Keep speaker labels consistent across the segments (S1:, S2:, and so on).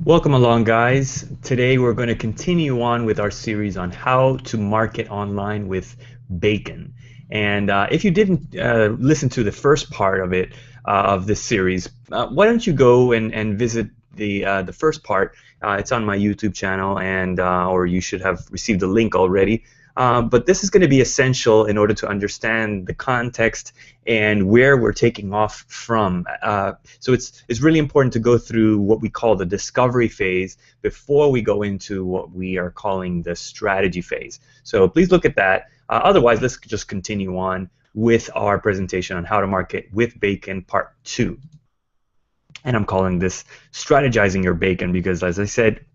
S1: Welcome along, guys. Today we're going to continue on with our series on how to market online with bacon. And if you didn't listen to the first part of it, of this series, why don't you go and visit the first part? It's on my YouTube channel, and or you should have received the link already. But this is going to be essential in order to understand the context and where we're taking off from. So it's really important to go through what we call the discovery phase before we go into what we are calling the strategy phase. So please look at that. Otherwise, let's just continue on with our presentation on how to market with bacon part 2. And I'm calling this strategizing your bacon because, as I said,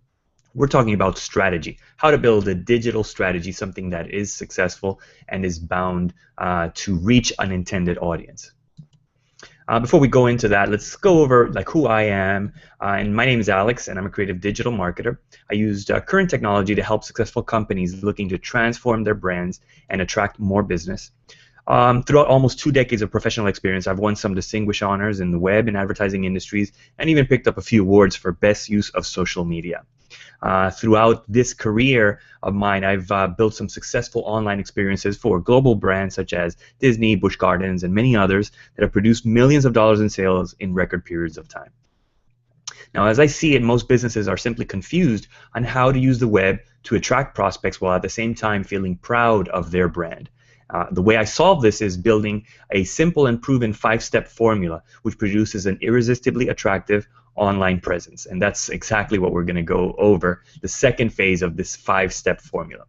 S1: we're talking about strategy, how to build a digital strategy, something that is successful and is bound to reach an intended audience. Before we go into that, let's go over who I am. And my name is Alex, and I'm a creative digital marketer. I used current technology to help successful companies looking to transform their brands and attract more business. Throughout almost 2 decades of professional experience, I've won some distinguished honors in the web and advertising industries, and even picked up a few awards for best use of social media. Throughout this career of mine, I've built some successful online experiences for global brands such as Disney, Busch Gardens, and many others that have produced millions of dollars in sales in record periods of time. Now, as I see it, most businesses are simply confused on how to use the web to attract prospects while at the same time feeling proud of their brand. The way I solve this is building a simple and proven 5-step formula which produces an irresistibly attractive online presence. And that's exactly what we're going to go over, the second phase of this 5-step formula.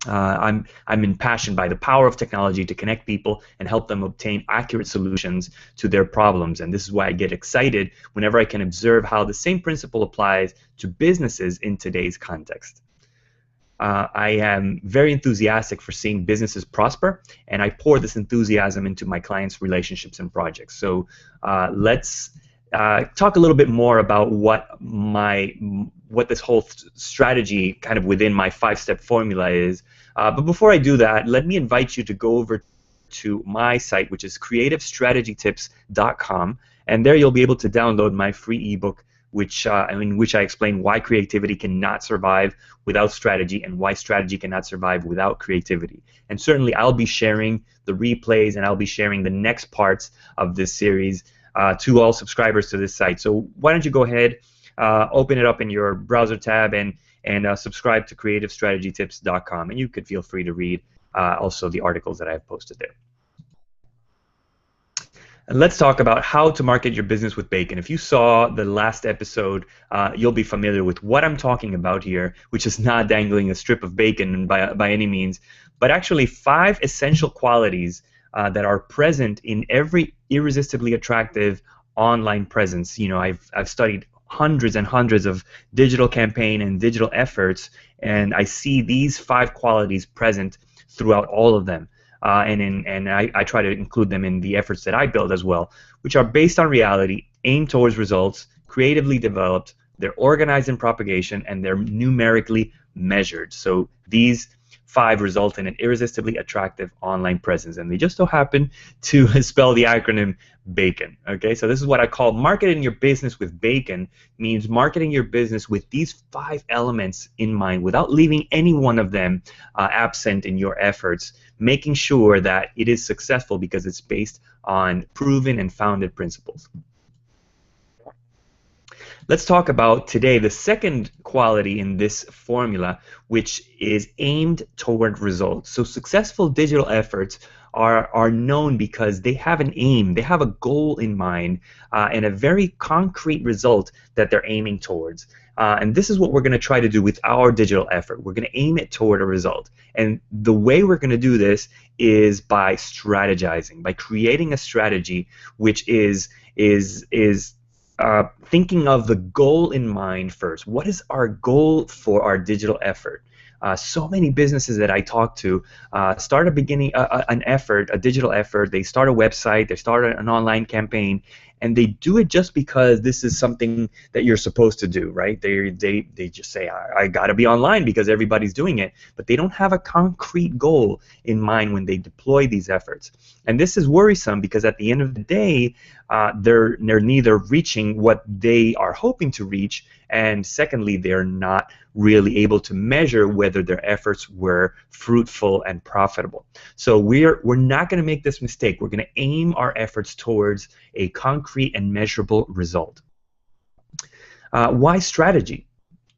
S1: I'm impassioned by the power of technology to connect people and help them obtain accurate solutions to their problems. And this is why I get excited whenever I can observe how the same principle applies to businesses in today's context. I am very enthusiastic for seeing businesses prosper, and I pour this enthusiasm into my clients' relationships and projects. So let's talk a little bit more about what this whole strategy kind of within my 5-step formula is. But before I do that, let me invite you to go over to my site, which is creativestrategytips.com, and there you'll be able to download my free ebook in which I explain why creativity cannot survive without strategy and why strategy cannot survive without creativity. And certainly I'll be sharing the replays and I'll be sharing the next parts of this series to all subscribers to this site. So why don't you go ahead, open it up in your browser tab and subscribe to creativestrategytips.com, and you could feel free to read also the articles that I've posted there. And let's talk about how to market your business with bacon. If you saw the last episode, you'll be familiar with what I'm talking about here, which is not dangling a strip of bacon by any means, but actually 5 essential qualities that are present in every irresistibly attractive online presence. You know, I've studied hundreds and hundreds of digital campaign and digital efforts, and I see these 5 qualities present throughout all of them. And I try to include them in the efforts that I build as well, which are based on reality, aimed towards results, creatively developed, they're organized in propagation, and they're numerically measured. So these 5 result in an irresistibly attractive online presence, and they just so happen to spell the acronym BACON. Okay, so this is what I call marketing your business with bacon. Means marketing your business with these 5 elements in mind, without leaving any one of them absent in your efforts, making sure that it is successful because it's based on proven and founded principles. Let's talk about today the second quality in this formula, which is aimed toward results. So successful digital efforts are known because they have an aim, they have a goal in mind, and a very concrete result that they're aiming towards. And this is what we're going to try to do with our digital effort. We're going to aim it toward a result. And the way we're going to do this is by strategizing, by creating a strategy which is thinking of the goal in mind first. What is our goal for our digital effort? So many businesses that I talk to start a digital effort. They start a website, they start an online campaign, and they do it just because this is something that you're supposed to do, right? They just say, I got to be online because everybody's doing it, but they don't have a concrete goal in mind when they deploy these efforts. And this is worrisome because at the end of the day, they're neither reaching what they are hoping to reach, and secondly, they're not really able to measure whether their efforts were fruitful and profitable. So we're not going to make this mistake. We're going to aim our efforts towards a concrete and measurable result. Why strategy?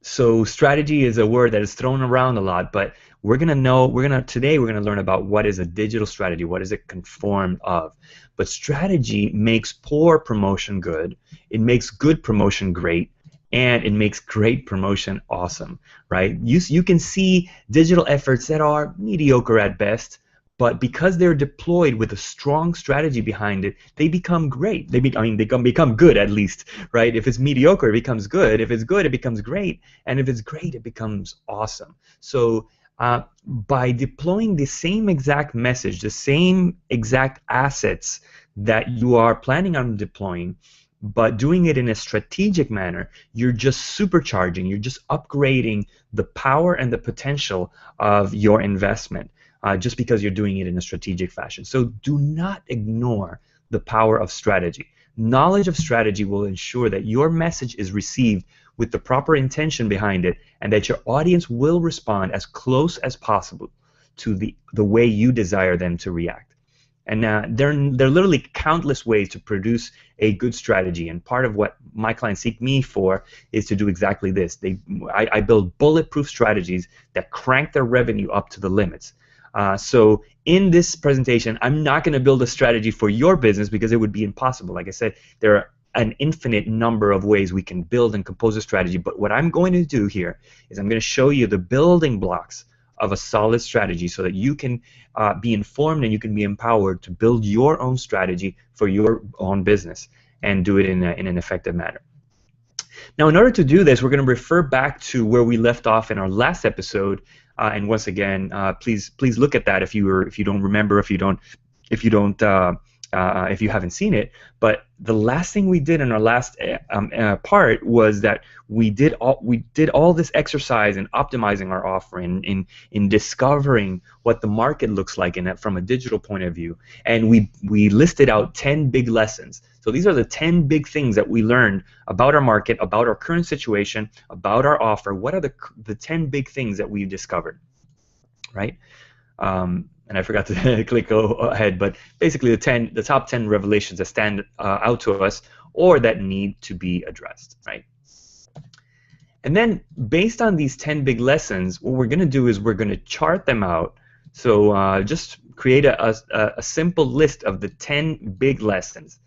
S1: So strategy is a word that is thrown around a lot, but today we're going to learn about what is a digital strategy, what is it conformed of. But strategy makes poor promotion good, it makes good promotion great, and it makes great promotion awesome, right? You can see digital efforts that are mediocre at best, but because they're deployed with a strong strategy behind it, they become great. They become good at least, right? If it's mediocre, it becomes good. If it's good, it becomes great. And if it's great, it becomes awesome. So by deploying the same exact message, the same exact assets that you are planning on deploying, but doing it in a strategic manner, you're just supercharging, you're just upgrading the power and the potential of your investment. Just because you're doing it in a strategic fashion. So do not ignore the power of strategy. Knowledge of strategy will ensure that your message is received with the proper intention behind it, and that your audience will respond as close as possible to the way you desire them to react. And there are literally countless ways to produce a good strategy, and part of what my clients seek me for is to do exactly this. I build bulletproof strategies that crank their revenue up to the limits. So in this presentation, I'm not going to build a strategy for your business because it would be impossible. Like I said, there are an infinite number of ways we can build and compose a strategy, but what I'm going to do here is I'm going to show you the building blocks of a solid strategy so that you can be informed and you can be empowered to build your own strategy for your own business and do it in an effective manner. Now, in order to do this, we're going to refer back to where we left off in our last episode. And once again, please look at that if you don't remember, if you haven't seen it. But the last thing we did in our last part was that we did all this exercise in optimizing our offering, in discovering what the market looks like from a digital point of view, and we listed out 10 big lessons. So these are the 10 big things that we learned about our market, about our current situation, about our offer. What are the 10 big things that we've discovered, right? And I forgot to click ahead, but basically the top 10 revelations that stand out to us or that need to be addressed, right? And then based on these 10 big lessons, what we're going to do is we're going to chart them out. So just create a simple list of the 10 big lessons.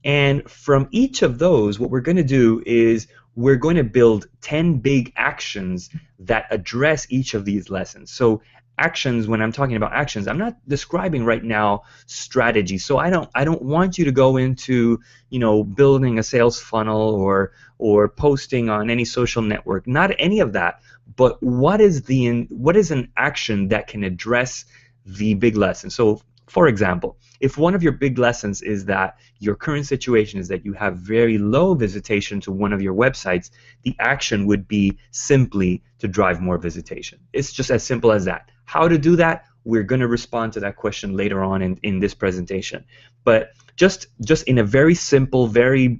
S1: And from each of those, what we're going to do is we're going to build 10 big actions that address each of these lessons. So actions, when I'm talking about actions, I'm not describing right now strategy. So I don't want you to go into, building a sales funnel or posting on any social network. Not any of that. But what is an action that can address the big lesson? So, for example, if one of your big lessons is that your current situation is that you have very low visitation to one of your websites, the action would be simply to drive more visitation. It's just as simple as that. How to do that? We're going to respond to that question later on in this presentation. But just in a very simple, very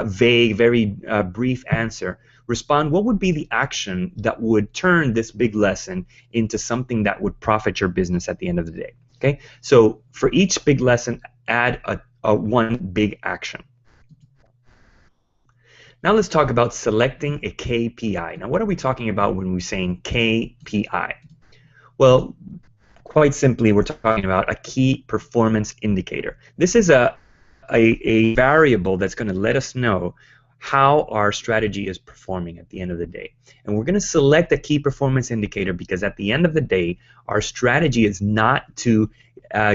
S1: vague, very brief answer, respond, what would be the action that would turn this big lesson into something that would profit your business at the end of the day? Okay, so for each big lesson, add a one big action. Now let's talk about selecting a KPI. Now, what are we talking about when we're saying KPI? Well, quite simply, we're talking about a key performance indicator. This is a variable that's going to let us know how our strategy is performing at the end of the day. And we're going to select a key performance indicator because at the end of the day, our strategy is not to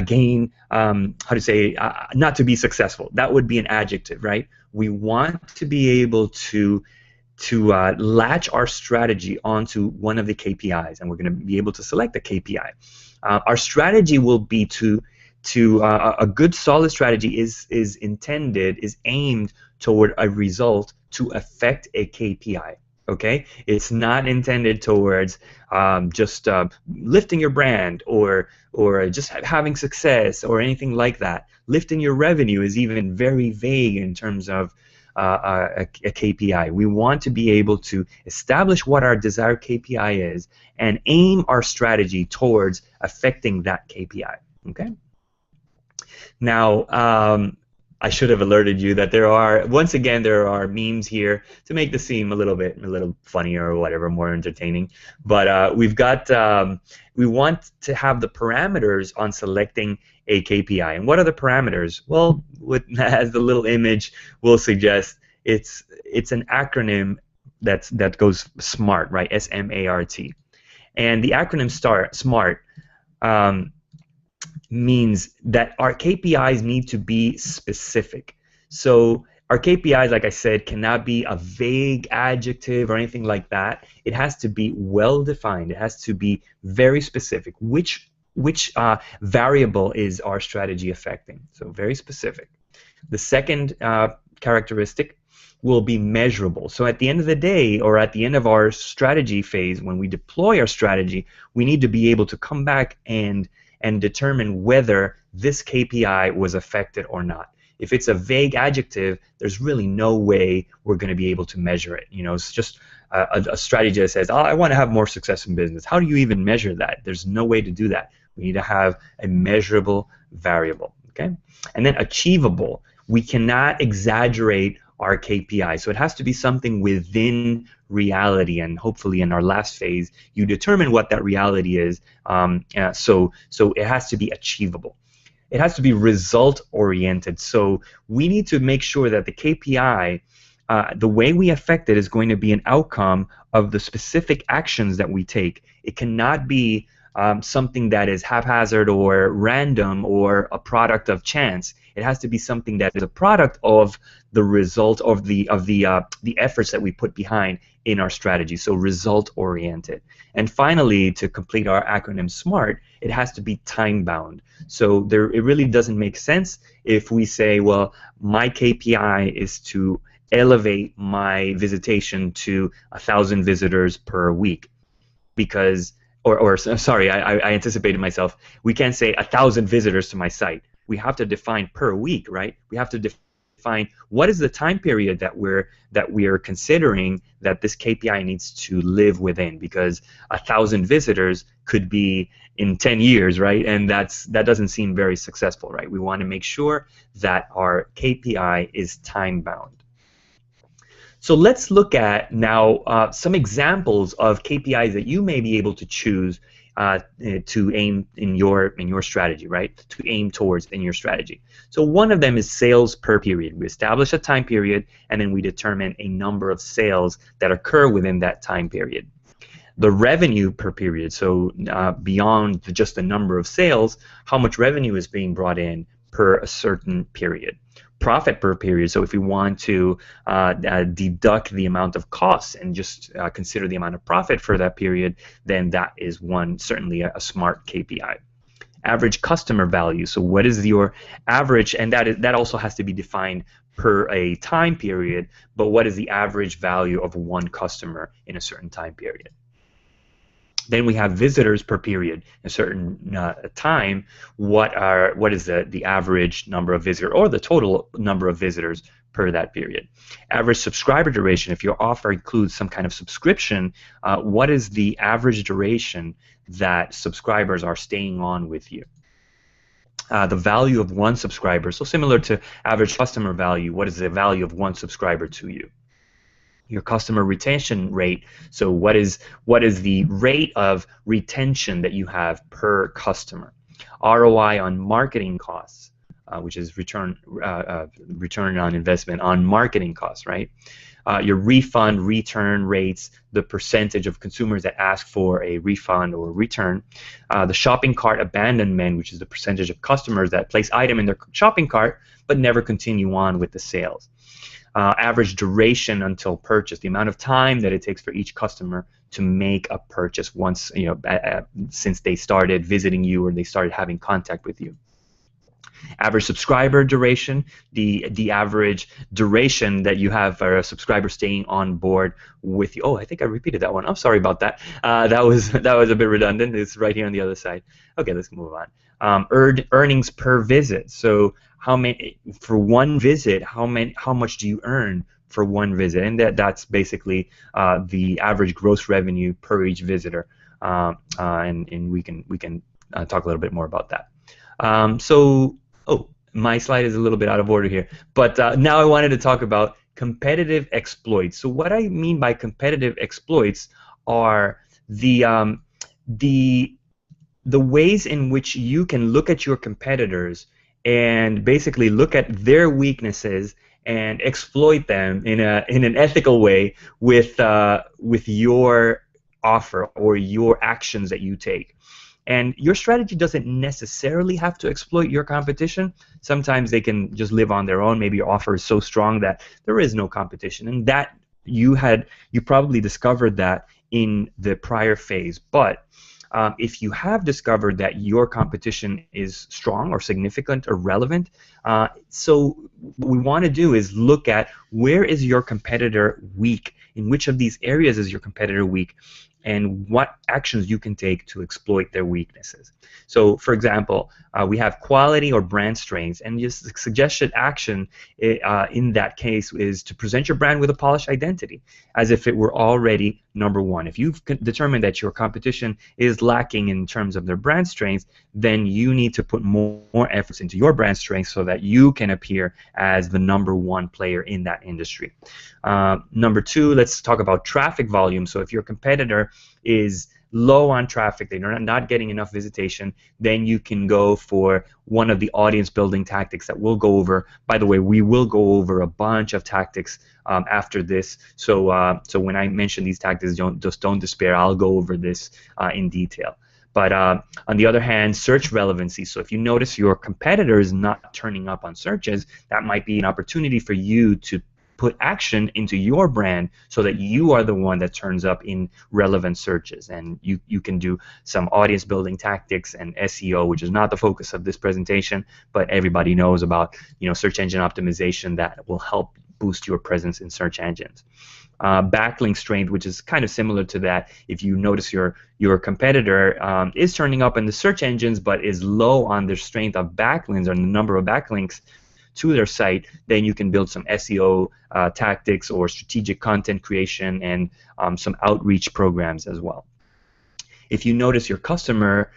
S1: gain, not to be successful. That would be an adjective, right? We want to be able to latch our strategy onto one of the KPIs, and we're going to be able to select the KPI. Our strategy will be to a good solid strategy is intended, is aimed toward a result to affect a KPI. Okay, it's not intended towards just lifting your brand or just having success or anything like that. Lifting your revenue is even very vague in terms of a KPI. We want to be able to establish what our desired KPI is and aim our strategy towards affecting that KPI. Okay. Now, I should have alerted you that once again, there are memes here to make the seem a little funnier or whatever, more entertaining. But we want to have the parameters on selecting a KPI. And what are the parameters? Well, as the little image will suggest, it's an acronym that goes SMART, right? SMART. And the acronym SMART means that our KPIs need to be specific. So our KPIs, like I said, cannot be a vague adjective or anything like that. It has to be well defined. It has to be very specific. Which variable is our strategy affecting? So very specific. The second characteristic will be measurable. So at the end of the day, or at the end of our strategy phase, when we deploy our strategy, we need to be able to come back and determine whether this KPI was affected or not. If it's a vague adjective, there's really no way we're going to be able to measure it. You know, it's just a strategy that says, oh, I want to have more success in business. How do you even measure that? There's no way to do that. We need to have a measurable variable. Okay? And then achievable. We cannot exaggerate our KPI. So it has to be something within reality, and hopefully in our last phase, you determine what that reality is. So it has to be achievable. It has to be result-oriented. So we need to make sure that the KPI, the way we affect it, is going to be an outcome of the specific actions that we take. It cannot be something that is haphazard or random or a product of chance. It has to be something that is a product of the result of the efforts that we put behind in our strategy. So result oriented. And finally, to complete our acronym SMART, it has to be time bound. So it really doesn't make sense if we say, well, my KPI is to elevate my visitation to 1,000 visitors per week, because sorry, I anticipated myself. We can't say 1,000 visitors to my site. We have to define per week, right? We have to define what is the time period that we're considering that this KPI needs to live within, because 1,000 visitors could be in 10 years, right? And that doesn't seem very successful, right? We want to make sure that our KPI is time bound. So let's look at now some examples of KPIs that you may be able to choose to aim in your strategy, right? To aim towards in your strategy. So one of them is sales per period. We establish a time period, and then we determine a number of sales that occur within that time period. The revenue per period, so beyond just the number of sales, how much revenue is being brought in per a certain period. Profit per period, so if we want to deduct the amount of costs and just consider the amount of profit for that period, then that is certainly a smart KPI. Average customer value, so what is your average, and that also has to be defined per a time period, but what is the average value of one customer in a certain time period? Then we have visitors per period. A certain time, what is the average number of visitors or the total number of visitors per that period? Average subscriber duration. If your offer includes some kind of subscription, what is the average duration that subscribers are staying on with you? The value of one subscriber. So similar to average customer value, what is the value of one subscriber to you? Your customer retention rate, so what is the rate of retention that you have per customer? ROI on marketing costs, which is return on investment on marketing costs, right? Your refund return rates, the percentage of consumers that ask for a refund or return. The shopping cart abandonment, which is the percentage of customers that place item in their shopping cart but never continue on with the sales. Average duration until purchase, the amount of time that it takes for each customer to make a purchase once, since they started visiting you or they started having contact with you. Average subscriber duration, the average duration that you have for a subscriber staying on board with you. Oh, I think I repeated that one. I'm sorry about that. That was a bit redundant. It's right here on the other side. Okay, let's move on. Earnings per visit. So how many for one visit? How much do you earn for one visit? And that's basically the average gross revenue per each visitor. And we can talk a little bit more about that. Oh, my slide is a little bit out of order here, but now I wanted to talk about competitive exploits. So what I mean by competitive exploits are the ways in which you can look at your competitors and basically look at their weaknesses and exploit them in an ethical way with your offer or your actions that you take. And your strategy doesn't necessarily have to exploit your competition. Sometimes they can just live on their own. Maybe your offer is so strong that there is no competition, and that you probably discovered that in the prior phase. But if you have discovered that your competition is strong or significant or relevant, so what we want to do is look at where is your competitor weak, in which of these areas is your competitor weak, and what actions you can take to exploit their weaknesses. So, for example, we have quality or brand strengths, and just the suggested action in that case is to present your brand with a polished identity, as if it were already number one. If you've determined that your competition is lacking in terms of their brand strengths, then you need to put more efforts into your brand strengths so that you can appear as the number one player in that industry. Number two, let's talk about traffic volume. So if your competitor is low on traffic, they're not getting enough visitation, then you can go for one of the audience building tactics that we'll go over. By the way, we will go over a bunch of tactics after this, so when I mention these tactics, don't despair. I'll go over this in detail. But on the other hand, search relevancy. So if you notice your competitor is not turning up on searches, that might be an opportunity for you to put action into your brand so that you are the one that turns up in relevant searches. And you can do some audience building tactics and SEO, which is not the focus of this presentation, but everybody knows about, search engine optimization that will help boost your presence in search engines. Backlink strength, which is kind of similar to that. If you notice your competitor is turning up in the search engines but is low on their strength of backlinks or the number of backlinks to their site, then you can build some SEO tactics or strategic content creation and some outreach programs as well. If you notice your customer,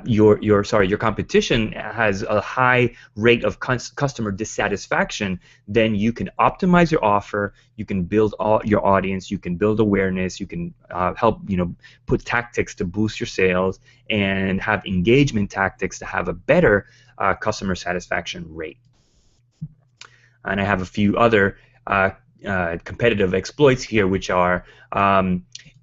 S1: your competition has a high rate of customer dissatisfaction, then you can optimize your offer, you can build your audience, you can build awareness, you can help put tactics to boost your sales and have engagement tactics to have a better customer satisfaction rate. And I have a few other competitive exploits here, which are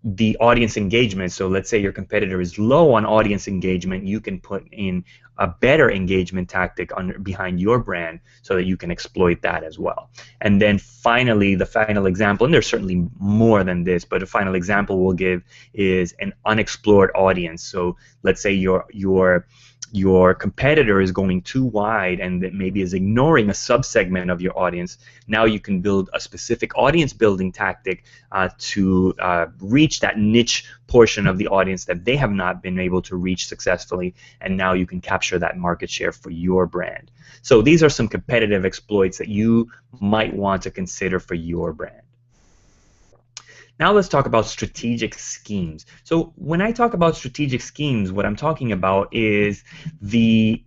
S1: the audience engagement. So let's say your competitor is low on audience engagement, you can put in a better engagement tactic behind your brand so that you can exploit that as well. And then finally, the final example, and there's certainly more than this, but a final example we'll give is an unexplored audience. So let's say your competitor is going too wide and that maybe is ignoring a subsegment of your audience. Now you can build a specific audience building tactic to reach that niche portion of the audience that they have not been able to reach successfully, and now you can capture that market share for your brand. So these are some competitive exploits that you might want to consider for your brand. Now let's talk about strategic schemes. So when I talk about strategic schemes, what I'm talking about is the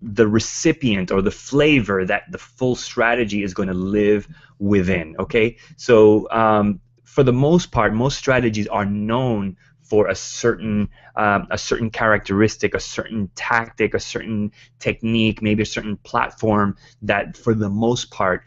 S1: recipient or the flavor that the full strategy is going to live within. Okay, so for the most part, most strategies are known for a certain characteristic, a certain tactic, a certain technique, maybe a certain platform that for the most part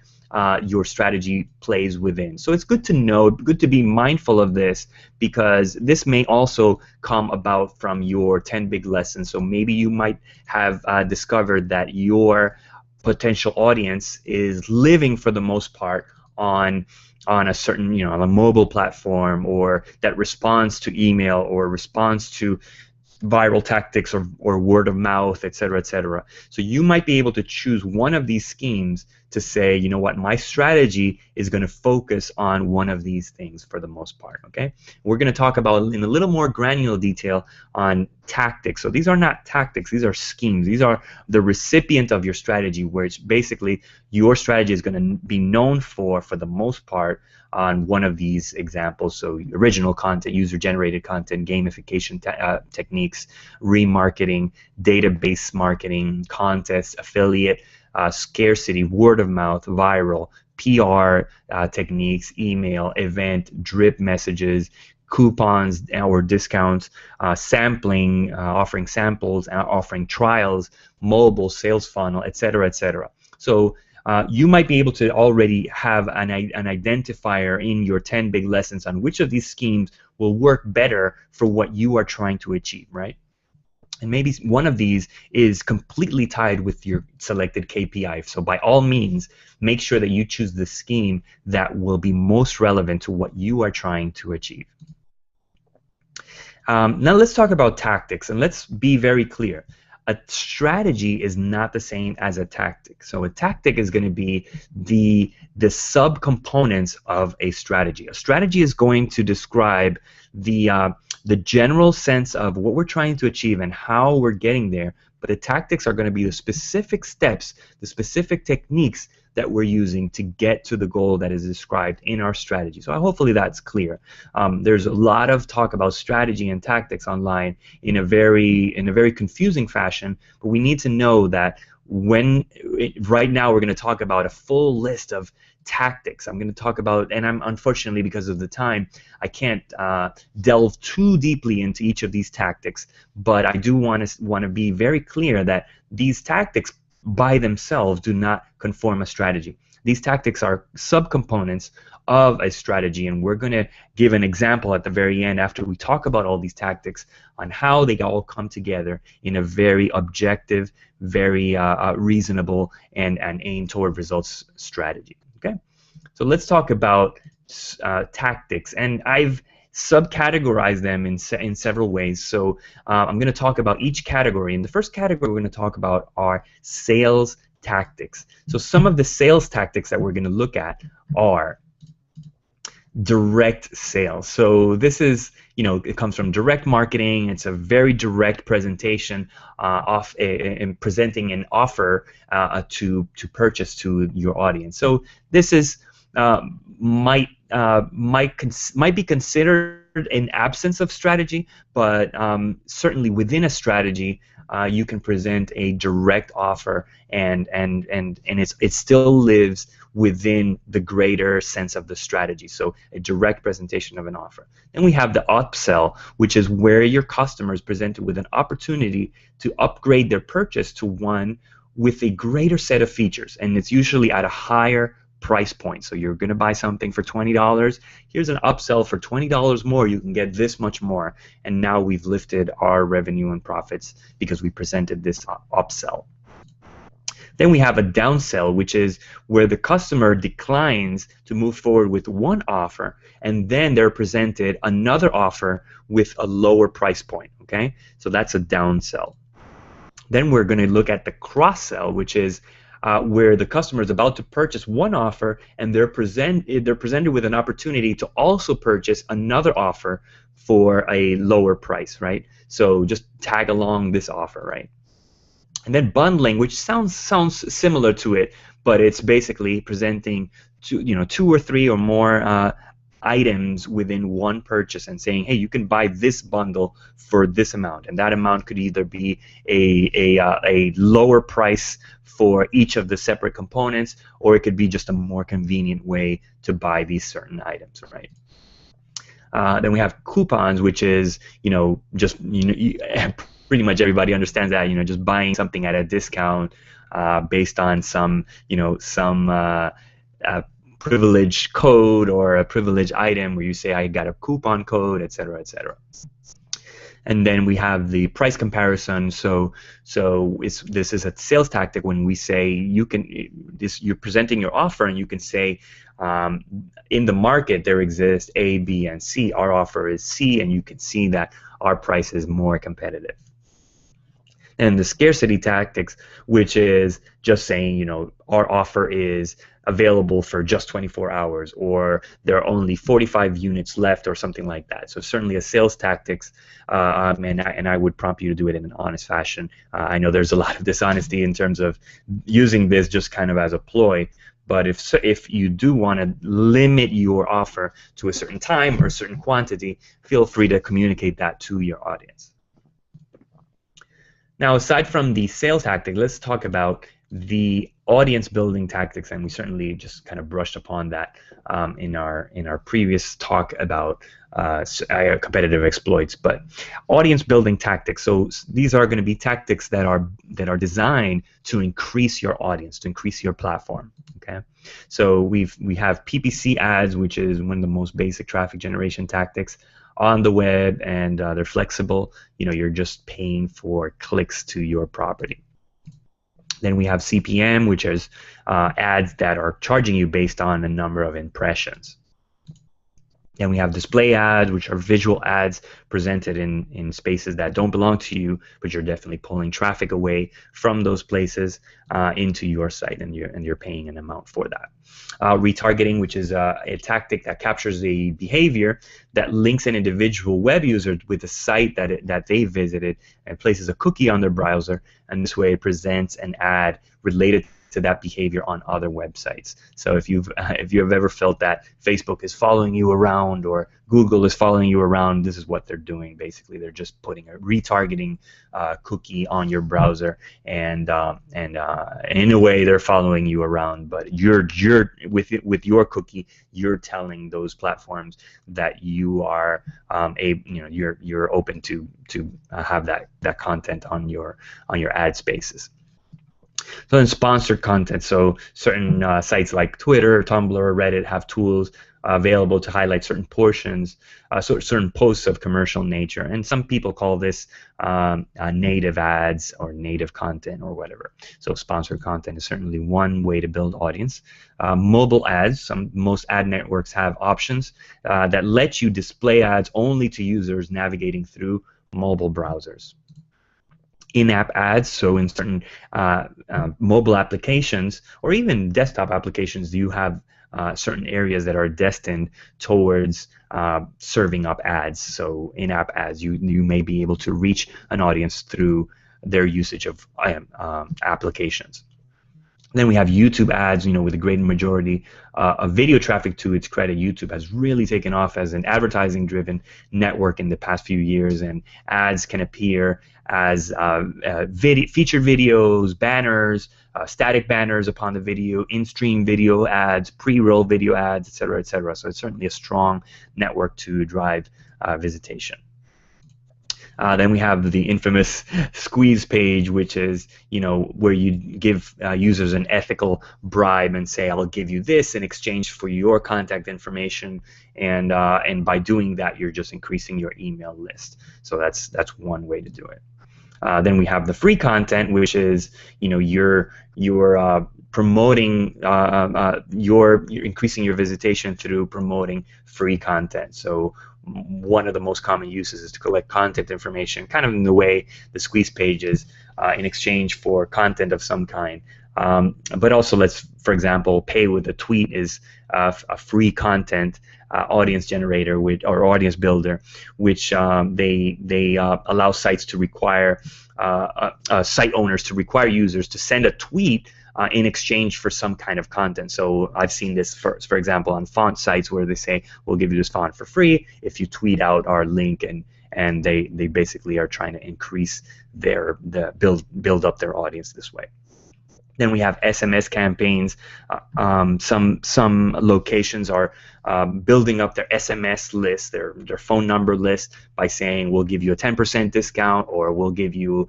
S1: your strategy plays within. So it's good to know, good to be mindful of this, because this may also come about from your 10 big lessons. So maybe you might have discovered that your potential audience is living for the most part on a certain, on a mobile platform, or that responds to email or responds to viral tactics or word of mouth, et cetera, et cetera. So you might be able to choose one of these schemes to say, you know what, my strategy is going to focus on one of these things for the most part, okay? We're going to talk about in a little more granular detail on tactics. So these are not tactics, these are schemes. These are the recipient of your strategy, where it's basically your strategy is going to be known for the most part, on one of these examples. So original content, user-generated content, gamification techniques, remarketing, database marketing, contests, affiliate, scarcity, word of mouth, viral, PR techniques, email, event, drip messages, coupons or discounts, sampling, offering samples, offering trials, mobile, sales funnel, etc., etc. So you might be able to already have an identifier in your 10 big lessons on which of these schemes will work better for what you are trying to achieve, right? And maybe one of these is completely tied with your selected KPI. So by all means, make sure that you choose the scheme that will be most relevant to what you are trying to achieve. Now let's talk about tactics, and let's be very clear. A strategy is not the same as a tactic. So a tactic is going to be the subcomponents of a strategy. A strategy is going to describe the general sense of what we're trying to achieve and how we're getting there, but the tactics are going to be the specific steps, the specific techniques that we're using to get to the goal that is described in our strategy. So hopefully that's clear. There's a lot of talk about strategy and tactics online in a very confusing fashion, but we need to know that right now we're going to talk about a full list of tactics. I'm going to talk about, and I'm unfortunately, because of the time, I can't delve too deeply into each of these tactics, but I do want to be very clear that these tactics by themselves do not conform a strategy. These tactics are subcomponents of a strategy, and we're going to give an example at the very end after we talk about all these tactics on how they all come together in a very objective, very reasonable, and aim toward results strategy. Okay, so let's talk about tactics, and I've subcategorize them in several ways. So I'm going to talk about each category. And the first category we're going to talk about are sales tactics. So some of the sales tactics that we're going to look at are direct sales. So this is, it comes from direct marketing. It's a very direct presentation in presenting an offer to purchase to your audience. So this is might be considered an absence of strategy, but certainly within a strategy, you can present a direct offer, and it still lives within the greater sense of the strategy. So a direct presentation of an offer. Then we have the upsell, which is where your customer is presented with an opportunity to upgrade their purchase to one with a greater set of features, and it's usually at a higher price point. So you're going to buy something for $20. Here's an upsell for $20 more. You can get this much more. And now we've lifted our revenue and profits because we presented this upsell. Then we have a downsell, which is where the customer declines to move forward with one offer, and then they're presented another offer with a lower price point. Okay, so that's a downsell. Then we're going to look at the cross-sell, which is where the customer is about to purchase one offer, and they're presented with an opportunity to also purchase another offer for a lower price, right? So just tag along this offer, right? And then bundling, which sounds similar to it, but it's basically presenting two or three or more items within one purchase and saying, hey, you can buy this bundle for this amount, and that amount could either be a lower price for each of the separate components, or it could be just a more convenient way to buy these certain items, right? Then we have coupons, which is pretty much everybody understands that, just buying something at a discount based on some privilege code or a privilege item where you say I got a coupon code, etc., etc. And then we have the price comparison. So this is a sales tactic when we say you're presenting your offer, and you can say in the market there exists A, B, and C. Our offer is C, and you can see that our price is more competitive. And the scarcity tactics, which is just saying, you know, our offer is available for just 24 hours, or there are only 45 units left, or something like that. So certainly a sales tactics, and I would prompt you to do it in an honest fashion. I know there's a lot of dishonesty in terms of using this just kind of as a ploy, but if you do want to limit your offer to a certain time or a certain quantity, feel free to communicate that to your audience. Now, aside from the sales tactic, let's talk about the audience building tactics, and we certainly just kind of brushed upon that in our previous talk about competitive exploits. But audience building tactics, so these are going to be tactics that are designed to increase your audience, to increase your platform. Okay, so we have PPC ads, which is one of the most basic traffic generation tactics on the web, and they're flexible. You know, you're just paying for clicks to your property. Then we have CPM, which is ads that are charging you based on a number of impressions. Then we have display ads, which are visual ads presented in spaces that don't belong to you, but you're definitely pulling traffic away from those places into your site, and you're paying an amount for that. Retargeting, which is a tactic that captures the behavior that links an individual web user with the site that they visited and places a cookie on their browser, and this way it presents an ad related to that behavior on other websites. So if you have ever felt that Facebook is following you around or Google is following you around, this is what they're doing. Basically, they're just putting a retargeting cookie on your browser, and in a way they're following you around. But you're with your cookie, you're telling those platforms that you are you're open to have that content on your ad spaces. So then sponsored content, so certain sites like Twitter, Tumblr, Reddit have tools available to highlight certain portions, certain posts of commercial nature, and some people call this native ads or native content or whatever. So sponsored content is certainly one way to build audience. Mobile ads, most ad networks have options that let you display ads only to users navigating through mobile browsers. In-app ads, so in certain mobile applications or even desktop applications, you have certain areas that are destined towards serving up ads. So in-app ads, you may be able to reach an audience through their usage of applications. Then we have YouTube ads, with a great majority of video traffic to its credit. YouTube has really taken off as an advertising-driven network in the past few years, and ads can appear as featured videos, banners, static banners upon the video, in-stream video ads, pre-roll video ads, etc., etc. So it's certainly a strong network to drive visitation. Then we have the infamous squeeze page, which is, where you give users an ethical bribe and say, "I'll give you this in exchange for your contact information," and by doing that, you're just increasing your email list. So that's one way to do it. Then we have the free content, which is, you're promoting, you're increasing your visitation through promoting free content. So one of the most common uses is to collect contact information, kind of in the way the squeeze page is, in exchange for content of some kind. But also, for example, pay with a tweet is a free content audience generator or audience builder, which they allow sites to require site owners to require users to send a tweet in exchange for some kind of content. So I've seen this, for example, on font sites where they say, "We'll give you this font for free if you tweet out our link," and they basically are trying to increase build up their audience this way. Then we have SMS campaigns. Some locations are building up their SMS list, their phone number list, by saying, "We'll give you a 10% discount," or "We'll give you,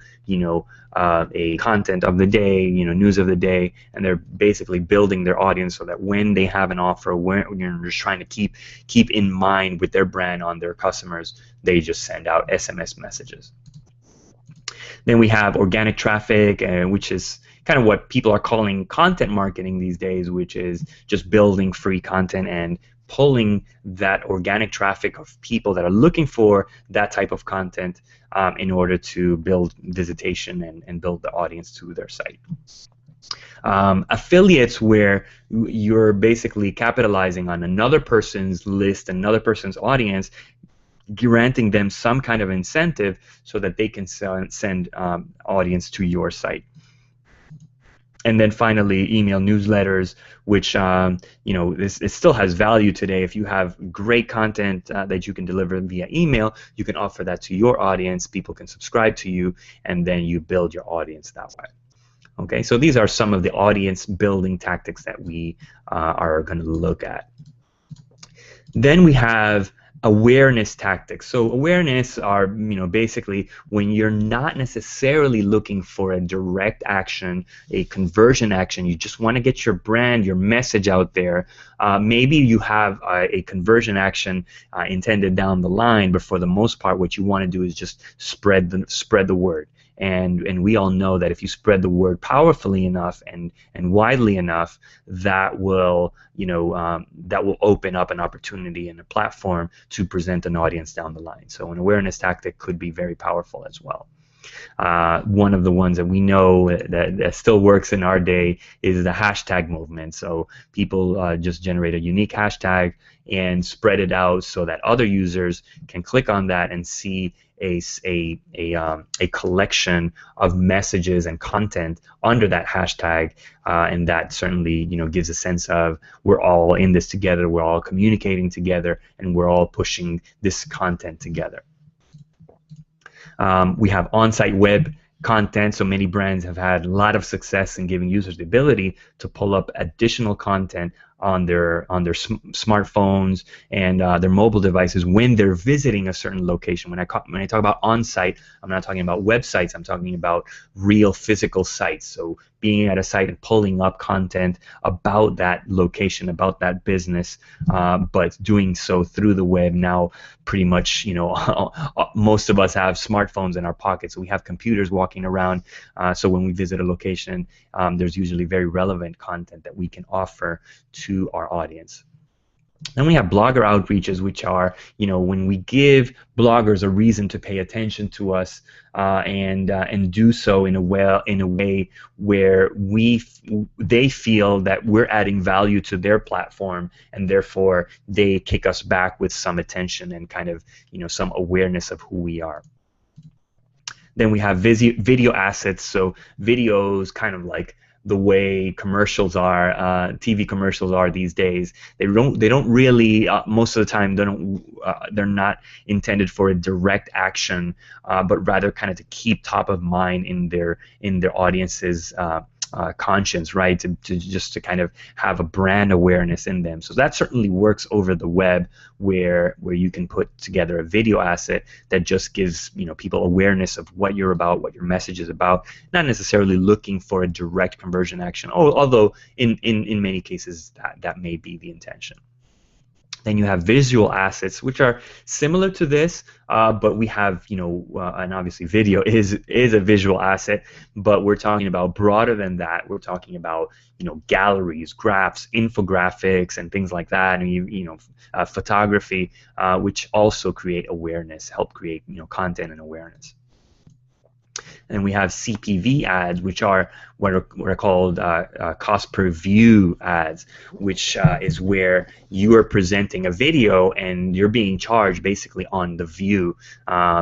S1: a content of the day, news of the day," and they're basically building their audience so that when they have an offer, when you're just trying to keep in mind with their brand on their customers, they just send out SMS messages. Then we have organic traffic, which is kind of what people are calling content marketing these days, which is just building free content and pulling that organic traffic of people that are looking for that type of content in order to build visitation and build the audience to their site. Affiliates, where you're basically capitalizing on another person's list, another person's audience, granting them some kind of incentive so that they can send audience to your site. And then finally, email newsletters, which it still has value today. If you have great content that you can deliver via email, you can offer that to your audience. People can subscribe to you, and then you build your audience that way. Okay, so these are some of the audience building tactics that we are going to look at. Then we have awareness tactics. So awareness are, basically when you're not necessarily looking for a direct action, a conversion action. You just want to get your brand, your message out there. Maybe you have a conversion action intended down the line, but for the most part, what you want to do is just spread the word. And we all know that if you spread the word powerfully enough and widely enough, that will open up an opportunity and a platform to present an audience down the line. So an awareness tactic could be very powerful as well. One of the ones that we know that still works in our day is the hashtag movement. So people just generate a unique hashtag and spread it out so that other users can click on that and see a collection of messages and content under that hashtag, and that certainly gives a sense of we're all in this together, we're all communicating together, and we're all pushing this content together. We have on-site web content, so many brands have had a lot of success in giving users the ability to pull up additional content on their smartphones and their mobile devices when they're visiting a certain location. When I talk about on-site, I'm not talking about websites. I'm talking about real physical sites. So being at a site and pulling up content about that location, about that business, but doing so through the web. Now, pretty much, most of us have smartphones in our pockets. So we have computers walking around. So when we visit a location, there's usually very relevant content that we can offer to our audience. Then we have blogger outreaches, which are, when we give bloggers a reason to pay attention to us, and do so in a way where they feel that we're adding value to their platform, and therefore they kick us back with some attention and kind of, some awareness of who we are. Then we have video assets, so videos kind of like the way commercials are, TV commercials are these days. They don't really, most of the time, they're not intended for a direct action, but rather kind of to keep top of mind in their audience's conscience, right? To kind of have a brand awareness in them. So that certainly works over the web, where you can put together a video asset that just gives people awareness of what you're about, what your message is about, not necessarily looking for a direct conversion action. Although in many cases that may be the intention. Then you have visual assets, which are similar to this, but we have, and obviously video is a visual asset, but we're talking about broader than that. We're talking about, galleries, graphs, infographics, and things like that, and photography, which also create awareness, help create, content and awareness. And we have CPV ads, which are what are called cost per view ads, which is where you are presenting a video and you're being charged basically on the view,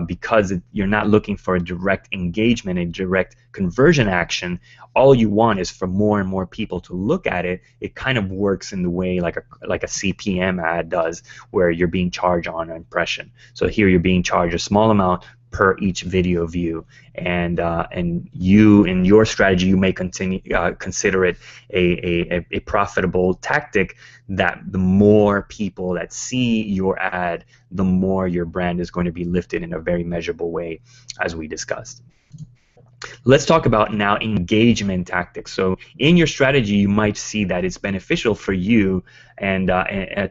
S1: because you're not looking for a direct engagement, a direct conversion action. All you want is for more and more people to look at it. It kind of works in the way like a CPM ad does, where you're being charged on an impression. So here you're being charged a small amount per each video view, and you, in your strategy, you may consider it a profitable tactic, that the more people that see your ad, the more your brand is going to be lifted in a very measurable way, as we discussed. Let's talk about now engagement tactics. So in your strategy, you might see that it's beneficial for you and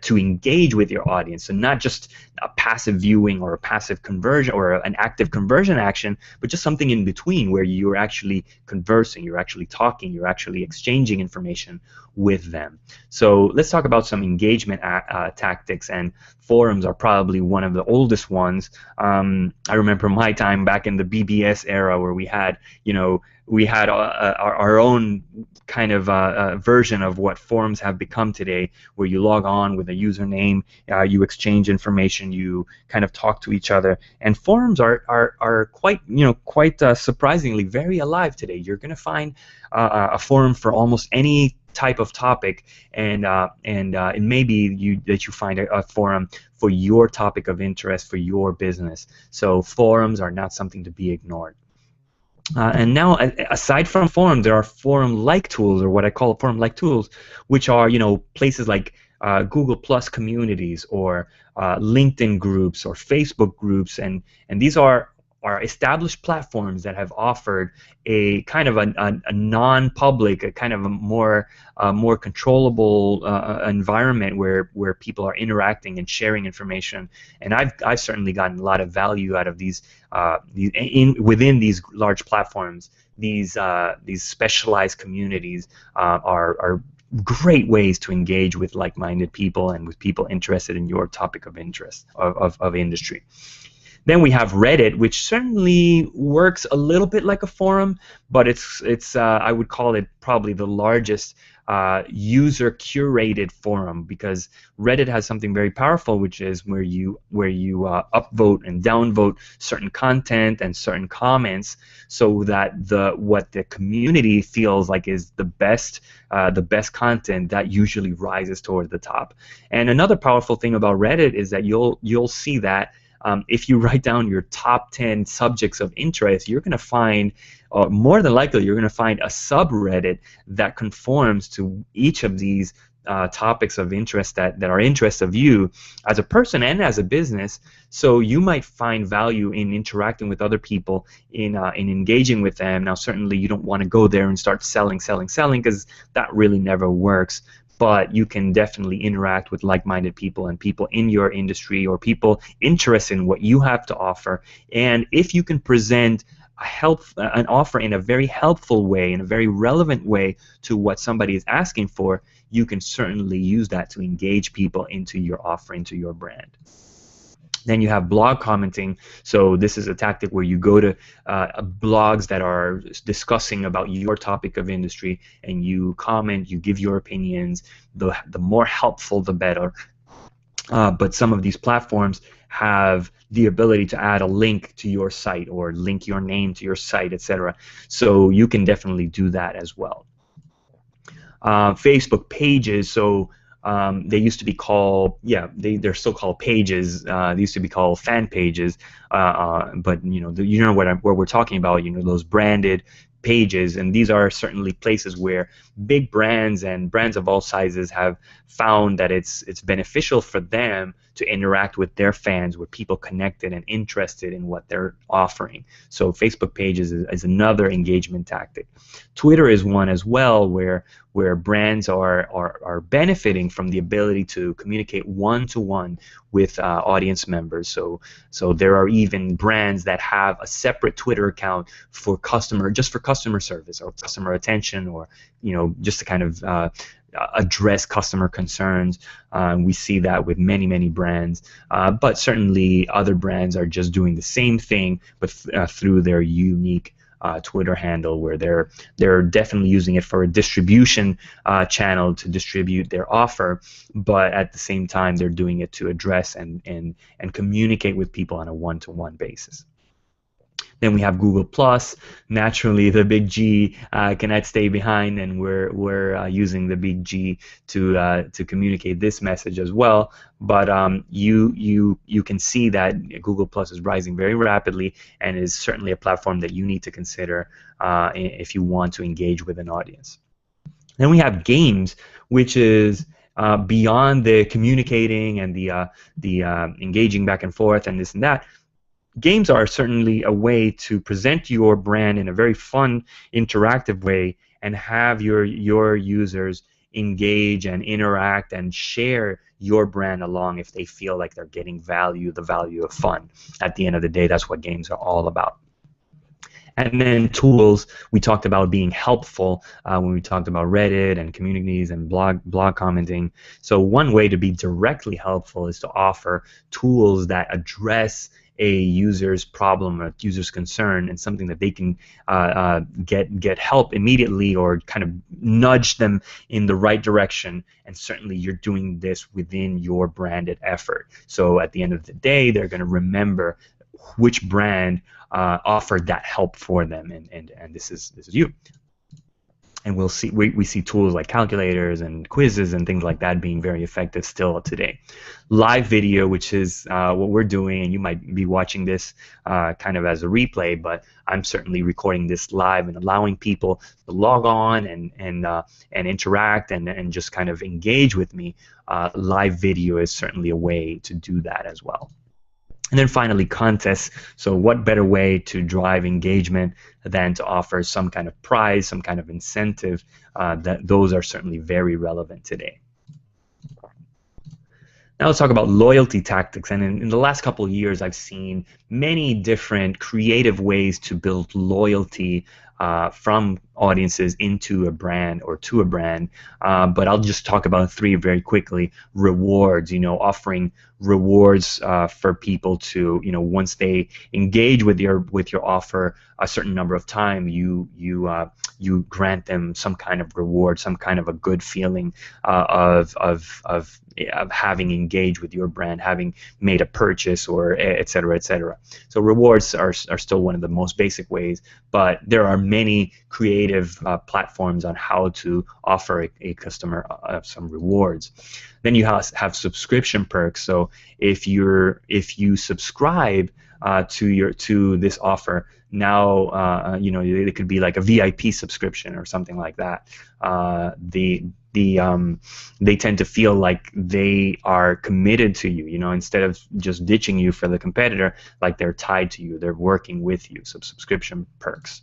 S1: to engage with your audience. So not just a passive viewing or a passive conversion or an active conversion action, but just something in between where you're actually conversing, you're actually talking, you're actually exchanging information with them. So let's talk about some engagement tactics, and forums are probably one of the oldest ones. I remember my time back in the BBS era where we had, our own kind of version of what forums have become today, where you log on with a username, you exchange information, you kind of talk to each other, and forums are quite surprisingly very alive today. You're going to find a forum for almost any type of topic, and it may be that you find a forum for your topic of interest for your business. So forums are not something to be ignored. And now, aside from forums, there are forum-like tools, or what I call forum-like tools, which are places like Google Plus communities, or LinkedIn groups, or Facebook groups, and these are established platforms that have offered a kind of a non-public, a kind of a more controllable environment where people are interacting and sharing information. And I've certainly gotten a lot of value out of these within these large platforms. These specialized communities are great ways to engage with like-minded people and with people interested in your topic of interest of industry. Then we have Reddit, which certainly works a little bit like a forum, but it's I would call it probably the largest user-curated forum, because Reddit has something very powerful, which is where you upvote and downvote certain content and certain comments, so that what the community feels like is the best content that usually rises toward the top. And another powerful thing about Reddit is that you'll see that. If you write down your top 10 subjects of interest, you're going to find, more than likely, you're going to find a subreddit that conforms to each of these topics of interest that are interests of you as a person and as a business. So you might find value in interacting with other people, in engaging with them. Now, certainly, you don't want to go there and start selling, because that really never works. But you can definitely interact with like-minded people and people in your industry, or people interested in what you have to offer. And if you can present an offer in a very helpful way, in a very relevant way to what somebody is asking for, you can certainly use that to engage people into your offer, into your brand. Then you have blog commenting. So this is a tactic where you go to blogs that are discussing about your topic of industry, and you comment, you give your opinions. The more helpful, the better. But some of these platforms have the ability to add a link to your site, or link your name to your site, etc. So you can definitely do that as well. Facebook pages. So they used to be called, they're still called pages. They used to be called fan pages, but what we're talking about. Those branded pages, and these are certainly places where big brands and brands of all sizes have found that it's beneficial for them to interact with their fans, with people connected and interested in what they're offering. So Facebook pages is another engagement tactic. Twitter is one as well, where brands are benefiting from the ability to communicate one-to-one with audience members. So there are even brands that have a separate Twitter account for customer service, or customer attention, or just to kind of address customer concerns. We see that with many brands, but certainly other brands are just doing the same thing, but through their unique Twitter handle, where they're definitely using it for a distribution channel to distribute their offer, but at the same time they're doing it to address and communicate with people on a one-to-one basis. Then we have Google Plus. Naturally, the big G cannot stay behind, and we're using the big G to communicate this message as well. But you can see that Google Plus is rising very rapidly, and is certainly a platform that you need to consider if you want to engage with an audience. Then we have games, which is beyond the communicating and the engaging back and forth and this and that. Games are certainly a way to present your brand in a very fun, interactive way, and have your users engage and interact and share your brand along if they feel like they're getting value, the value of fun. At the end of the day, that's what games are all about. And then tools, we talked about being helpful when we talked about Reddit and communities and blog commenting. So one way to be directly helpful is to offer tools that address a user's problem or user's concern and something that they can get help immediately or kind of nudge them in the right direction. And certainly you're doing this within your branded effort. So at the end of the day, they're going to remember which brand offered that help for them, and this is you. And we'll see we see tools like calculators and quizzes and things like that being very effective still today. Live video, which is what we're doing, and you might be watching this kind of as a replay, but I'm certainly recording this live and allowing people to log on and interact and just kind of engage with me. Live video is certainly a way to do that as well. And then finally, contests. So what better way to drive engagement than to offer some kind of prize, some kind of incentive? Those are certainly very relevant today. Now let's talk about loyalty tactics. And in the last couple of years, I've seen many different creative ways to build loyalty from audiences into a brand or to a brand, but I'll just talk about three very quickly. Rewards, offering rewards for people to, once they engage with your offer a certain number of time, you grant them some kind of reward, some kind of a good feeling of having engaged with your brand, having made a purchase, or et cetera, et cetera. So rewards are still one of the most basic ways, but there are many creative platforms on how to offer a customer some rewards. Then you have subscription perks. So if you subscribe to this offer, now it could be like a VIP subscription or something like that. They tend to feel like they are committed to you, instead of just ditching you for the competitor, like they're tied to you, they're working with you. So subscription perks.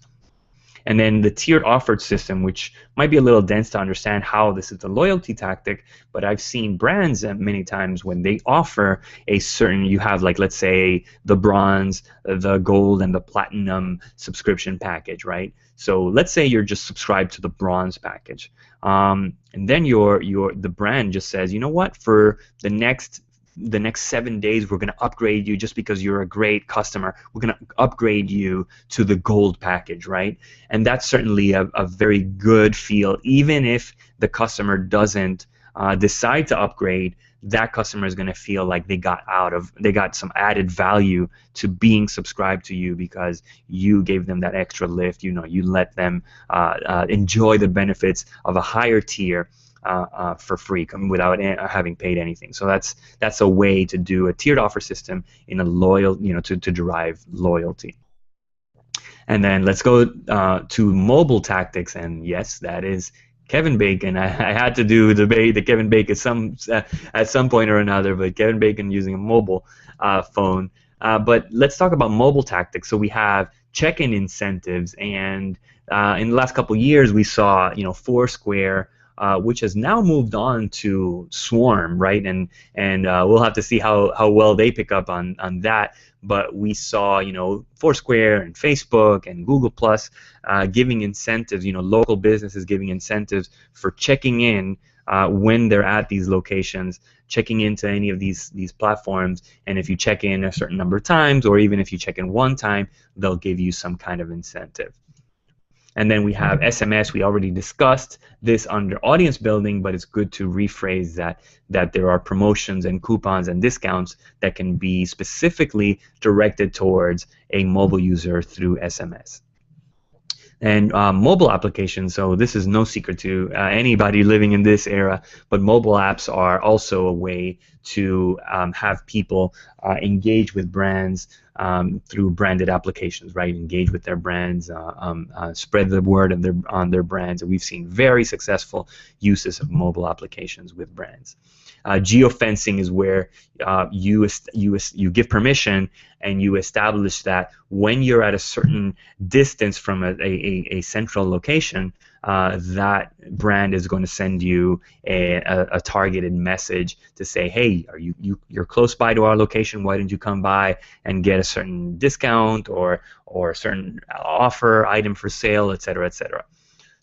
S1: And then the tiered offer system, which might be a little dense to understand how this is a loyalty tactic, but I've seen brands many times when they offer a certain, you have like, let's say, the bronze, the gold, and the platinum subscription package, right? So let's say you're just subscribed to the bronze package, and then the brand just says, you know what, for the next 7 days, we're going to upgrade you just because you're a great customer. We're going to upgrade you to the gold package, right? And that's certainly a very good feel. Even if the customer doesn't decide to upgrade, that customer is going to feel like they got some added value to being subscribed to you because you gave them that extra lift. You let them enjoy the benefits of a higher tier for free without having paid anything. So that's a way to do a tiered offer system in a loyal, to derive loyalty. And then let's go to mobile tactics, and yes, that is Kevin Bacon. I had to do the Kevin Bacon at some point or another, but Kevin Bacon using a mobile phone. But let's talk about mobile tactics. So we have check-in incentives, and in the last couple of years, we saw Foursquare, which has now moved on to Swarm, right? And we'll have to see how well they pick up on that. But we saw, Foursquare and Facebook and Google Plus giving incentives, local businesses giving incentives for checking in when they're at these locations, checking into any of these platforms. And if you check in a certain number of times, or even if you check in one time, they'll give you some kind of incentive. And then we have SMS. We already discussed this under audience building, but it's good to rephrase that there are promotions and coupons and discounts that can be specifically directed towards a mobile user through SMS. And mobile applications, so this is no secret to anybody living in this era, but mobile apps are also a way to have people engage with brands through branded applications, right? Engage with their brands, spread the word on their brands, and we've seen very successful uses of mobile applications with brands. Geofencing is where you give permission and you establish that when you're at a certain distance from a central location, that brand is going to send you a targeted message to say, hey, you're close by to our location, why don't you come by and get a certain discount or a certain offer, item for sale, etc., etc.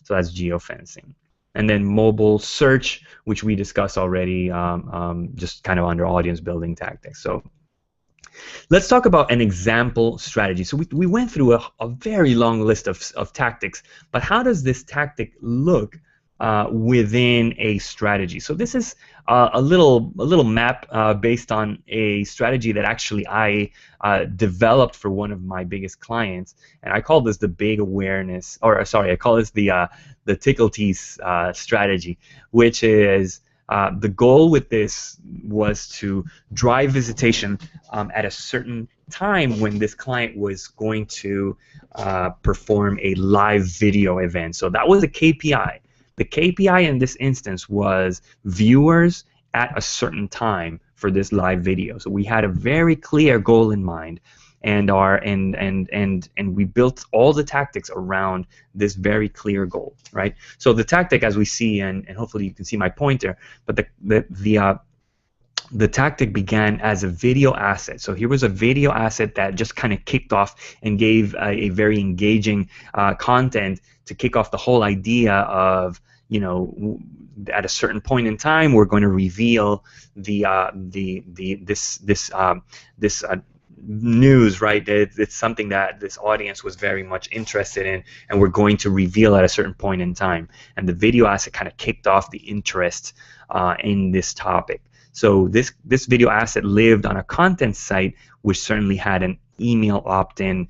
S1: So that's geofencing. And then mobile search, which we discussed already, just kind of under audience building tactics. So let's talk about an example strategy. So we went through a very long list of tactics, but how does this tactic look within a strategy? So this is a little map based on a strategy that actually I developed for one of my biggest clients, and I call this the big awareness, or sorry, I call this the tickle tease strategy, which is the goal with this was to drive visitation at a certain time when this client was going to perform a live video event. So that was a KPI. The KPI in this instance was viewers at a certain time for this live video. So we had a very clear goal in mind, and we built all the tactics around this very clear goal, right? So the tactic, as we see, and hopefully you can see my pointer, but the tactic began as a video asset. So here was a video asset that just kind of kicked off and gave a very engaging content to kick off the whole idea of, you know, at a certain point in time, we're going to reveal this news, right? It's something that this audience was very much interested in, and we're going to reveal at a certain point in time. And the video asset kind of kicked off the interest in this topic. So this video asset lived on a content site, which certainly had an email opt-in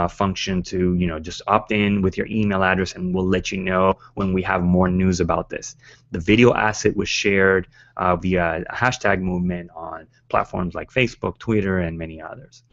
S1: function to, you know, just opt in with your email address and we'll let you know when we have more news about this. The video asset was shared via a hashtag movement on platforms like Facebook, Twitter, and many others.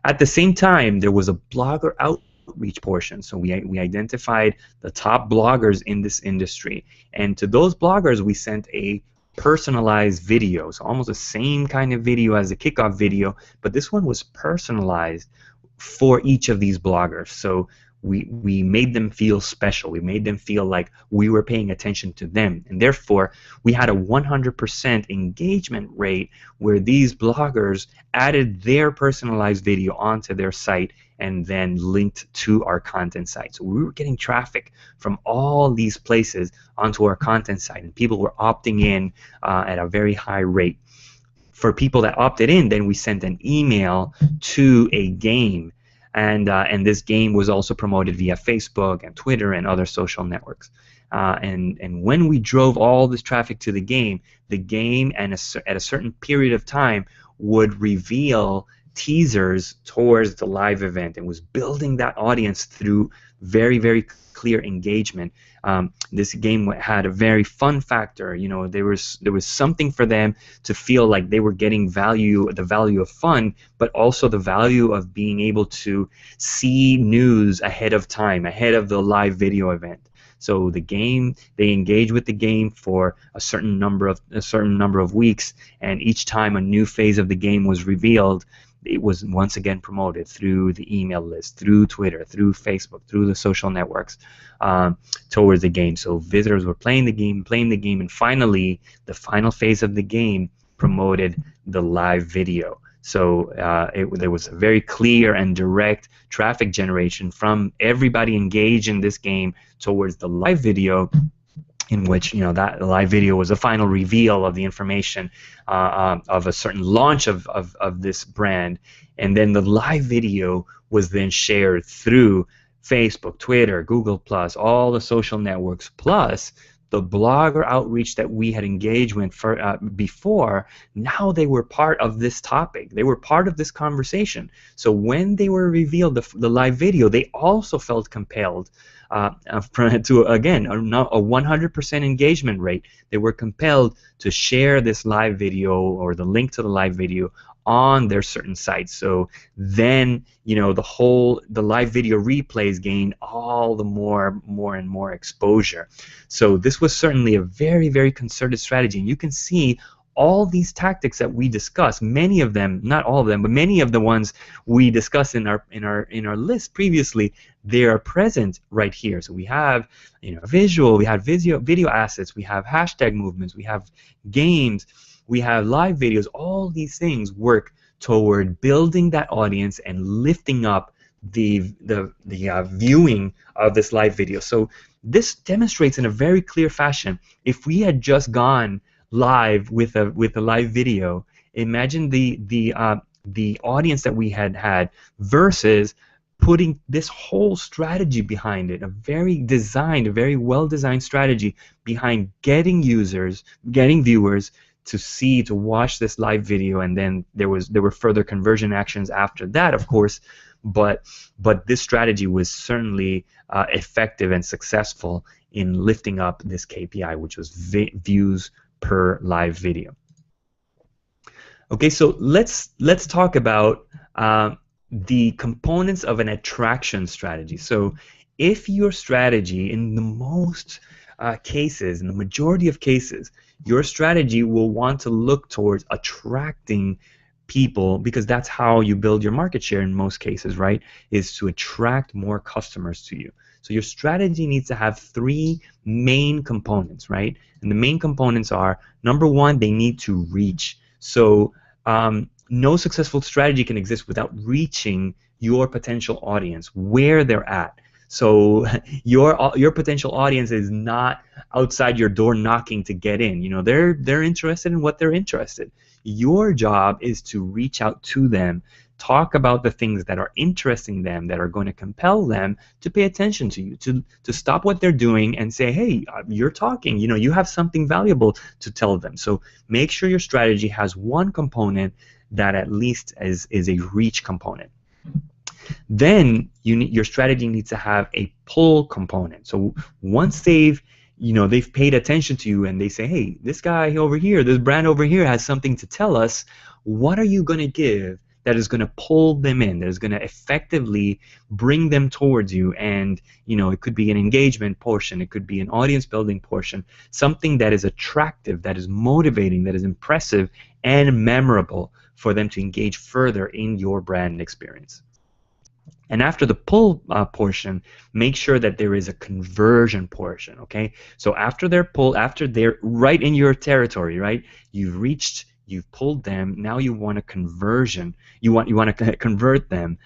S1: At the same time, there was a blogger outreach portion. So we identified the top bloggers in this industry, and to those bloggers we sent a personalized video, so almost the same kind of video as the kickoff video, but this one was personalized for each of these bloggers. So we made them feel special. We made them feel like we were paying attention to them, and therefore we had a 100% engagement rate where these bloggers added their personalized video onto their site and then linked to our content site. So we were getting traffic from all these places onto our content site, and people were opting in at a very high rate. For people that opted in, then we sent an email to a game, and this game was also promoted via Facebook and Twitter and other social networks. And when we drove all this traffic to the game and at a certain period of time would reveal teasers towards the live event, and was building that audience through very, very clear engagement. This game had a very fun factor. You know, there was something for them to feel like they were getting value, the value of fun, but also the value of being able to see news ahead of time, ahead of the live video event. So the game, they engage with the game for a certain number of weeks, and each time a new phase of the game was revealed, it was once again promoted through the email list, through Twitter, through Facebook, through the social networks towards the game. So visitors were playing the game, and finally, the final phase of the game promoted the live video. So there was a very clear and direct traffic generation from everybody engaged in this game towards the live video, in which, you know, that live video was the final reveal of the information of a certain launch of this brand, and then the live video was then shared through Facebook, Twitter, Google+, all the social networks, plus the blogger outreach that we had engaged with before. Now they were part of this topic. They were part of this conversation. So when they were revealed the live video, they also felt compelled to, again, a 100% engagement rate. They were compelled to share this live video or the link to the live video on their certain sites. So then, you know, the live video replays gained all the more and more exposure. So this was certainly a very, very concerted strategy, and you can see all these tactics that we discuss, many of them, not all of them, but many of the ones we discussed in our list previously, they are present right here. So we have, visual, we have video assets, we have hashtag movements, we have games, we have live videos. All these things work toward building that audience and lifting up the viewing of this live video. So this demonstrates in a very clear fashion, if we had just gone live with a live video, imagine the audience that we had versus putting this whole strategy behind it, a very well designed strategy behind getting viewers to watch this live video, and then there were further conversion actions after that, of course, but this strategy was certainly effective and successful in lifting up this KPI, which was views per live video. Okay, so let's talk about the components of an attraction strategy. So if your strategy, in the most cases, in the majority of cases, your strategy will want to look towards attracting people, because that's how you build your market share in most cases, right? Is to attract more customers to you. So your strategy needs to have three main components, right? And the main components are, number one, they need to reach. So no successful strategy can exist without reaching your potential audience where they're at. So your potential audience is not outside your door knocking to get in. They're interested in what they're interested. Your job is to reach out to them, talk about the things that are interesting them, that are going to compel them to pay attention to you, to stop what they're doing and say, hey, you're talking, you have something valuable to tell them. So make sure your strategy has one component that at least is a reach component. Then your strategy needs to have a pull component. So once they've paid attention to you and they say, hey, this guy over here, this brand over here has something to tell us, what are you going to give that is going to pull them in, that is going to effectively bring them towards you? And it could be an engagement portion, it could be an audience building portion, something that is attractive, that is motivating, that is impressive and memorable for them to engage further in your brand experience. And after the pull portion, make sure that there is a conversion portion, okay? So after their pull, after they're right in your territory, right? You've pulled them, now you want a conversion. You want to convert them.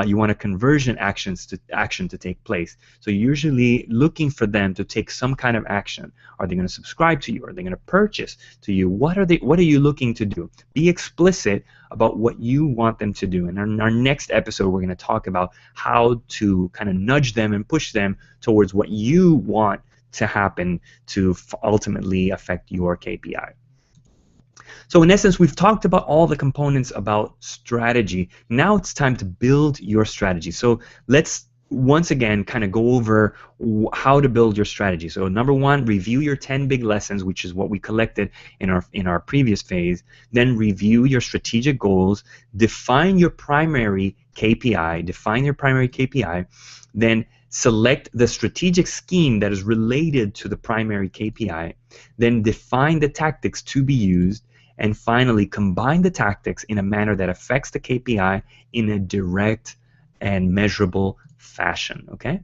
S1: You want a conversion action to take place. So you're usually looking for them to take some kind of action. Are they going to subscribe to you? Are they going to purchase to you? What are you looking to do? Be explicit about what you want them to do. And in our next episode, we're going to talk about how to kind of nudge them and push them towards what you want to happen to ultimately affect your KPI. So in essence, we've talked about all the components about strategy. Now it's time to build your strategy. So let's once again kind of go over how to build your strategy. So number one, review your 10 big lessons, which is what we collected in our previous phase. Then review your strategic goals, define your primary KPI, then select the strategic scheme that is related to the primary KPI, then define the tactics to be used, and finally combine the tactics in a manner that affects the KPI in a direct and measurable fashion, okay?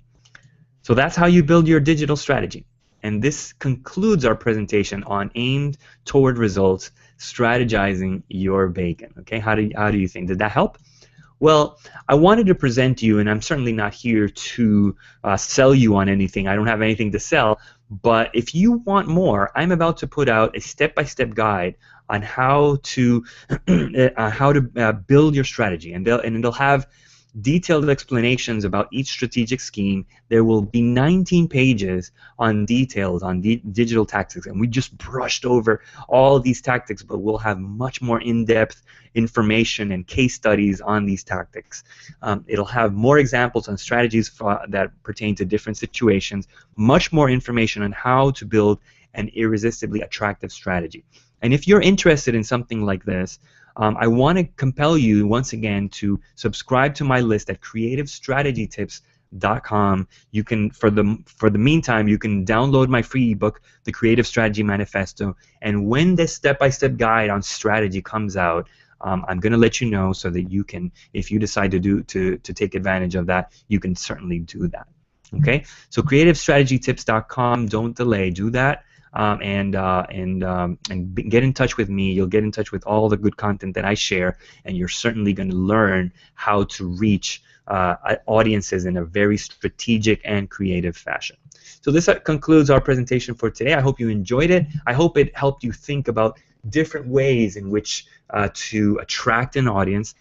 S1: So that's how you build your digital strategy. And this concludes our presentation on aimed toward results, strategizing your bacon, okay? How do you think? Did that help? Well, I wanted to present to you, and I'm certainly not here to sell you on anything. I don't have anything to sell, but if you want more, I'm about to put out a step-by-step guide on how to build your strategy, and it'll have detailed explanations about each strategic scheme. There will be 19 pages on details on digital tactics, and we just brushed over all these tactics, but we'll have much more in-depth information and case studies on these tactics. It'll have more examples on strategies that pertain to different situations, much more information on how to build an irresistibly attractive strategy. And if you're interested in something like this, I want to compel you once again to subscribe to my list at creativestrategytips.com. creativestrategytips.com. You can, for the meantime, you can download my free ebook, The Creative Strategy Manifesto. And when this step-by-step guide on strategy comes out, I'm going to let you know so that you can, if you decide to take advantage of that, you can certainly do that. Okay, so creativestrategytips.com. Don't delay. Do that. Get in touch with me. You'll get in touch with all the good content that I share, and you're certainly going to learn how to reach audiences in a very strategic and creative fashion. So this concludes our presentation for today. I hope you enjoyed it. I hope it helped you think about different ways in which to attract an audience,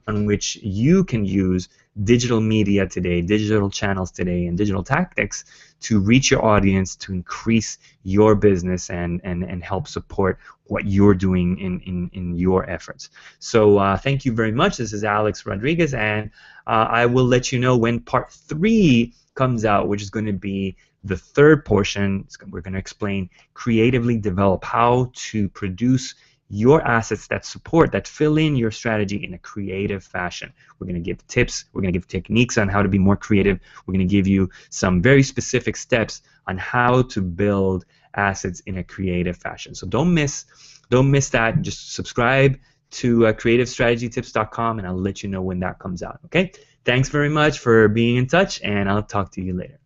S1: on which you can use digital media today, digital channels today, and digital tactics to reach your audience, to increase your business and help support what you're doing in your efforts. So thank you very much. This is Alex Rodriguez, and I will let you know when part 3 comes out, which is going to be the third portion. We're going to explain creatively develop, how to produce your assets that support, that fill in your strategy in a creative fashion. We're going to give tips, we're going to give techniques on how to be more creative. We're going to give you some very specific steps on how to build assets in a creative fashion. So don't miss that. Just subscribe to creativestrategytips.com, and I'll let you know when that comes out. Okay? Thanks very much for being in touch, and I'll talk to you later.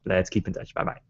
S1: Let's keep in touch. Bye-bye.